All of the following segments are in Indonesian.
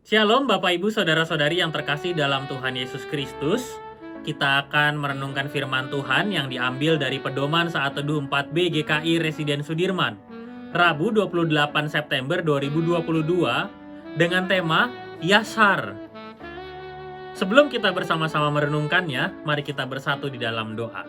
Shalom Bapak Ibu Saudara-saudari yang terkasih dalam Tuhan Yesus Kristus. Kita akan merenungkan firman Tuhan yang diambil dari Pedoman Saat Teduh 4B GKI Residen Sudirman, Rabu 28 September 2022 dengan tema Yashar. Sebelum kita bersama-sama merenungkannya, mari kita bersatu di dalam doa.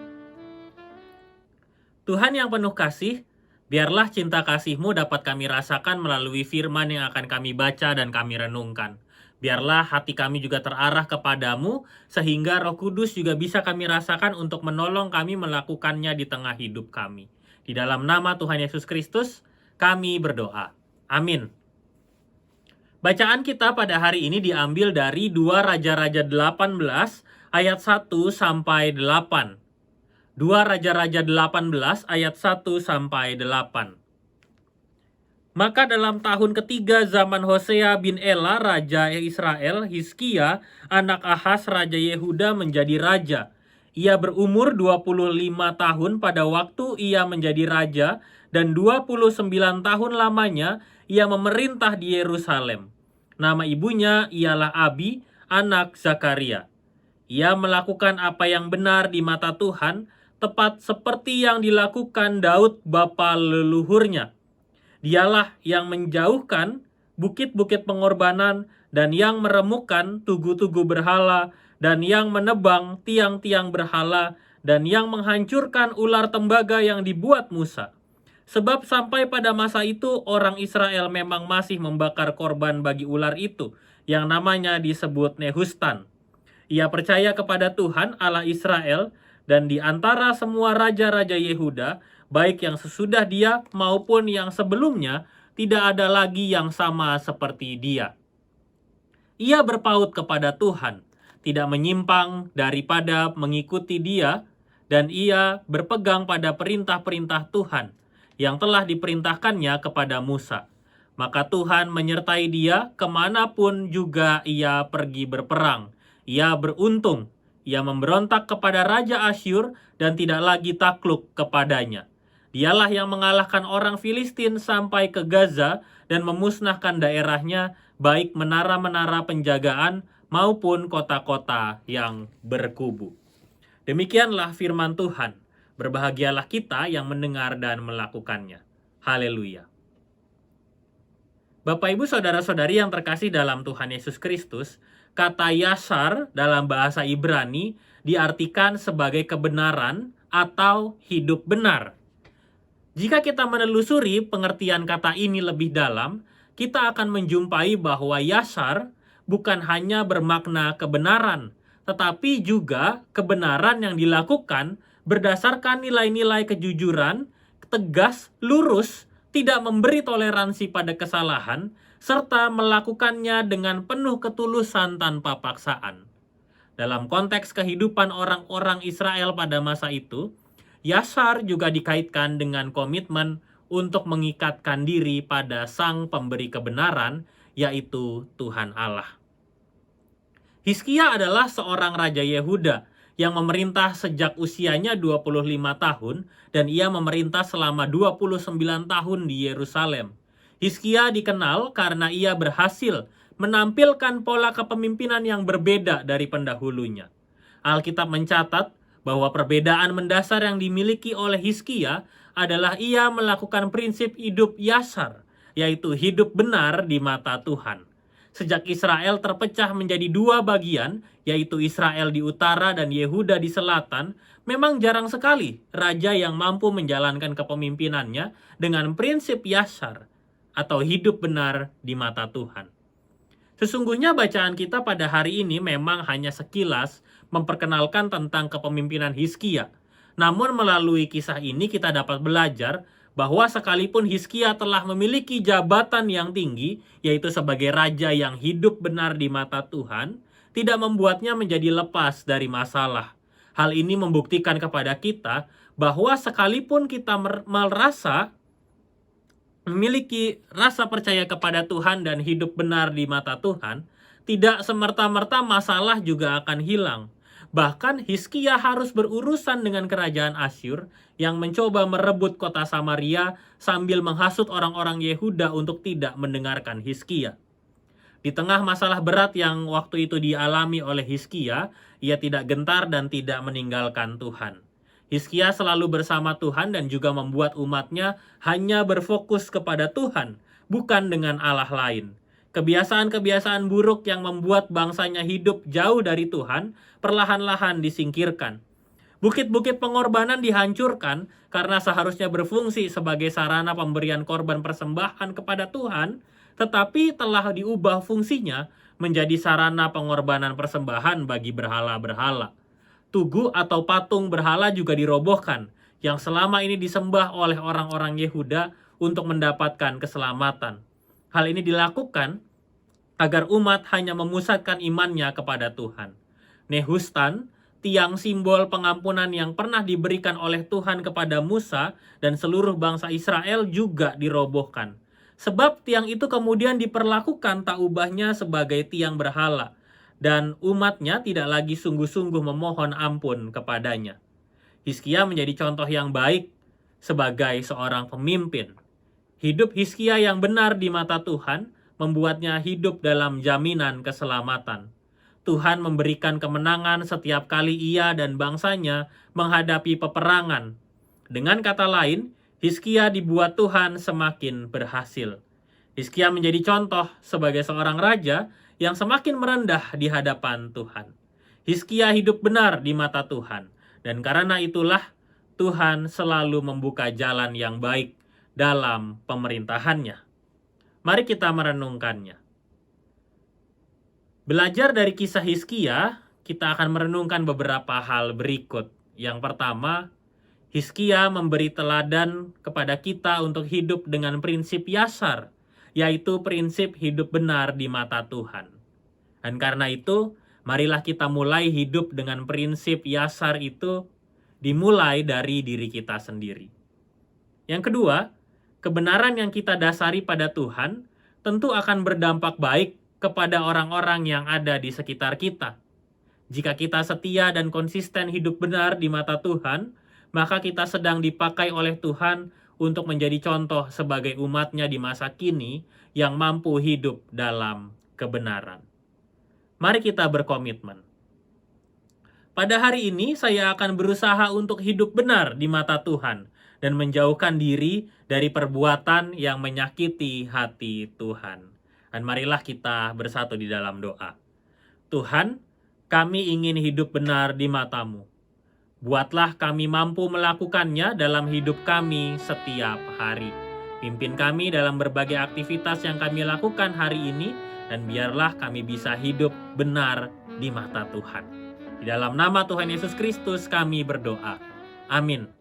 Tuhan yang penuh kasih, biarlah cinta kasih-Mu dapat kami rasakan melalui firman yang akan kami baca dan kami renungkan. Biarlah hati kami juga terarah kepadamu, sehingga Roh Kudus juga bisa kami rasakan untuk menolong kami melakukannya di tengah hidup kami. Di dalam nama Tuhan Yesus Kristus, kami berdoa. Amin. Bacaan kita pada hari ini diambil dari 2 Raja-Raja 18 ayat 1 sampai 8. 2 Raja-Raja 18 ayat 1 sampai 8. Maka dalam tahun ketiga zaman Hosea bin Ela raja Israel, Hizkia anak Ahaz raja Yehuda menjadi raja. Ia berumur 25 tahun pada waktu ia menjadi raja, dan 29 tahun lamanya ia memerintah di Yerusalem. Nama ibunya ialah Abi, anak Zakaria. Ia melakukan apa yang benar di mata Tuhan, tepat seperti yang dilakukan Daud bapa leluhurnya. Dialah yang menjauhkan bukit-bukit pengorbanan dan yang meremukkan tugu-tugu berhala dan yang menebang tiang-tiang berhala dan yang menghancurkan ular tembaga yang dibuat Musa. Sebab sampai pada masa itu orang Israel memang masih membakar korban bagi ular itu yang namanya disebut Nehustan. Ia percaya kepada Tuhan Allah Israel, dan di antara semua raja-raja Yehuda, baik yang sesudah dia maupun yang sebelumnya, tidak ada lagi yang sama seperti dia. Ia berpaut kepada Tuhan, tidak menyimpang daripada mengikuti dia, dan ia berpegang pada perintah-perintah Tuhan yang telah diperintahkannya kepada Musa. Maka Tuhan menyertai dia kemanapun juga ia pergi berperang. Ia beruntung. Ia memberontak kepada Raja Asyur dan tidak lagi takluk kepadanya. Dialah yang mengalahkan orang Filistin sampai ke Gaza dan memusnahkan daerahnya, baik menara-menara penjagaan maupun kota-kota yang berkubu. Demikianlah firman Tuhan. Berbahagialah kita yang mendengar dan melakukannya. Haleluya. Bapak Ibu Saudara-saudari yang terkasih dalam Tuhan Yesus Kristus, kata Yashar dalam bahasa Ibrani diartikan sebagai kebenaran atau hidup benar. Jika kita menelusuri pengertian kata ini lebih dalam, kita akan menjumpai bahwa Yashar bukan hanya bermakna kebenaran, tetapi juga kebenaran yang dilakukan berdasarkan nilai-nilai kejujuran, tegas, lurus, tidak memberi toleransi pada kesalahan, serta melakukannya dengan penuh ketulusan tanpa paksaan. Dalam konteks kehidupan orang-orang Israel pada masa itu, Yashar juga dikaitkan dengan komitmen untuk mengikatkan diri pada Sang Pemberi kebenaran, yaitu Tuhan Allah. Hizkia adalah seorang raja Yehuda yang memerintah sejak usianya 25 tahun dan ia memerintah selama 29 tahun di Yerusalem. Hizkia dikenal karena ia berhasil menampilkan pola kepemimpinan yang berbeda dari pendahulunya. Alkitab mencatat bahwa perbedaan mendasar yang dimiliki oleh Hizkia adalah ia melakukan prinsip hidup Yashar, yaitu hidup benar di mata Tuhan. Sejak Israel terpecah menjadi dua bagian, yaitu Israel di utara dan Yehuda di selatan, memang jarang sekali raja yang mampu menjalankan kepemimpinannya dengan prinsip Yashar atau hidup benar di mata Tuhan. Sesungguhnya bacaan kita pada hari ini memang hanya sekilas memperkenalkan tentang kepemimpinan Hizkia. Namun melalui kisah ini kita dapat belajar bahwa sekalipun Hizkia telah memiliki jabatan yang tinggi, yaitu sebagai raja yang hidup benar di mata Tuhan, tidak membuatnya menjadi lepas dari masalah. Hal ini membuktikan kepada kita bahwa sekalipun kita merasa memiliki rasa percaya kepada Tuhan dan hidup benar di mata Tuhan, tidak semerta-merta masalah juga akan hilang. Bahkan Hizkia harus berurusan dengan kerajaan Asyur yang mencoba merebut kota Samaria sambil menghasut orang-orang Yehuda untuk tidak mendengarkan Hizkia. Di tengah masalah berat yang waktu itu dialami oleh Hizkia, ia tidak gentar dan tidak meninggalkan Tuhan. Hizkia selalu bersama Tuhan dan juga membuat umatnya hanya berfokus kepada Tuhan, bukan dengan Allah lain. Kebiasaan-kebiasaan buruk yang membuat bangsanya hidup jauh dari Tuhan, perlahan-lahan disingkirkan. Bukit-bukit pengorbanan dihancurkan karena seharusnya berfungsi sebagai sarana pemberian korban persembahan kepada Tuhan, tetapi telah diubah fungsinya menjadi sarana pengorbanan persembahan bagi berhala-berhala. Tugu atau patung berhala juga dirobohkan, yang selama ini disembah oleh orang-orang Yehuda untuk mendapatkan keselamatan. Hal ini dilakukan agar umat hanya memusatkan imannya kepada Tuhan. Nehustan, tiang simbol pengampunan yang pernah diberikan oleh Tuhan kepada Musa dan seluruh bangsa Israel juga dirobohkan. Sebab tiang itu kemudian diperlakukan tak ubahnya sebagai tiang berhala, dan umatnya tidak lagi sungguh-sungguh memohon ampun kepadanya. Hizkia menjadi contoh yang baik sebagai seorang pemimpin. Hidup Hizkia yang benar di mata Tuhan membuatnya hidup dalam jaminan keselamatan. Tuhan memberikan kemenangan setiap kali ia dan bangsanya menghadapi peperangan. Dengan kata lain, Hizkia dibuat Tuhan semakin berhasil. Hizkia menjadi contoh sebagai seorang raja yang semakin merendah di hadapan Tuhan. Hizkia hidup benar di mata Tuhan, dan karena itulah Tuhan selalu membuka jalan yang baik dalam pemerintahannya. Mari kita merenungkannya. Belajar dari kisah Hizkia, kita akan merenungkan beberapa hal berikut. Yang pertama, Hizkia memberi teladan kepada kita untuk hidup dengan prinsip yasar, yaitu prinsip hidup benar di mata Tuhan. Dan karena itu, marilah kita mulai hidup dengan prinsip yasar itu dimulai dari diri kita sendiri. Yang kedua, kebenaran yang kita dasari pada Tuhan tentu akan berdampak baik kepada orang-orang yang ada di sekitar kita. Jika kita setia dan konsisten hidup benar di mata Tuhan, maka kita sedang dipakai oleh Tuhan untuk menjadi contoh sebagai umat-Nya di masa kini yang mampu hidup dalam kebenaran. Mari kita berkomitmen. Pada hari ini saya akan berusaha untuk hidup benar di mata Tuhan dan menjauhkan diri dari perbuatan yang menyakiti hati Tuhan. Dan marilah kita bersatu di dalam doa. Tuhan, kami ingin hidup benar di mata-Mu. Buatlah kami mampu melakukannya dalam hidup kami setiap hari. Pimpin kami dalam berbagai aktivitas yang kami lakukan hari ini, dan biarlah kami bisa hidup benar di mata Tuhan. Di dalam nama Tuhan Yesus Kristus kami berdoa. Amin.